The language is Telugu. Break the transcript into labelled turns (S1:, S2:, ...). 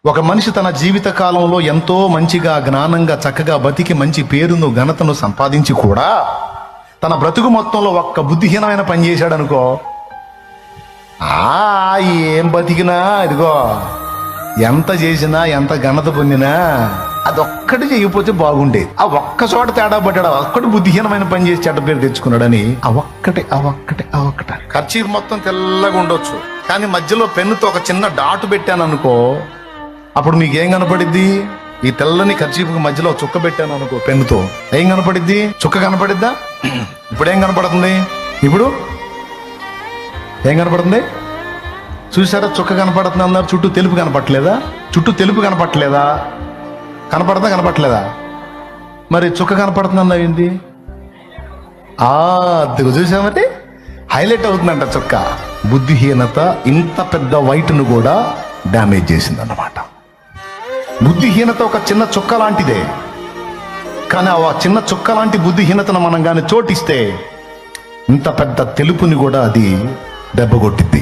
S1: ఒక మనిషి తన జీవిత కాలంలో ఎంతో మంచిగా జ్ఞానంగా చక్కగా బతికి మంచి పేరును ఘనతను సంపాదించి కూడా తన బ్రతుకు మొత్తంలో ఒక్క బుద్ధిహీనమైన పని చేశాడు అనుకో, ఏం బతికినా ఇదిగో ఎంత చేసినా ఎంత ఘనత పొందినా అదొక్కటి చేయకపోతే బాగుండేది. ఆ ఒక్క చోట తేడా పడ్డాడు, ఒక్కటి బుద్ధిహీనమైన పని చేసి చెడ్డ పేరు తెచ్చుకున్నాడని ఆ ఒక్కటే ఖర్చు మొత్తం తెల్లగా ఉండొచ్చు, కానీ మధ్యలో పెన్నుతో ఒక చిన్న డాటు పెట్టాను అనుకో, అప్పుడు మీకేం కనపడిద్ది? ఈ తెల్లని ఖర్చీపుకి మధ్యలో చుక్క పెట్టాను అనుకో పెన్నుతో, ఏం కనపడిద్ది? చుక్క కనపడిద్దా? ఇప్పుడు ఏం కనపడుతుంది? ఇప్పుడు ఏం కనపడుతుంది? చూసారా, చుక్క కనపడుతుంది అన్నారు, చుట్టూ తెలుపు కనపట్లేదా? చుట్టూ తెలుపు కనపట్లేదా? కనపడుతుందా కనపట్లేదా? మరి చుక్క కనపడుతుంది అన్నావు ఏంది? అదిగో చూసామంటే హైలైట్ అవుతుందంట చుక్క. బుద్ధిహీనత ఇంత పెద్ద వైట్ను కూడా డ్యామేజ్ చేసిందన్నమాట. బుద్ధిహీనత ఒక చిన్న చుక్క లాంటిదే, కానీ ఆ చిన్న చుక్క లాంటి బుద్ధిహీనతను మనం కానీ చోటిస్తే ఇంత పెద్ద తెలుపుని కూడా అది దెబ్బ కొట్టిద్ది.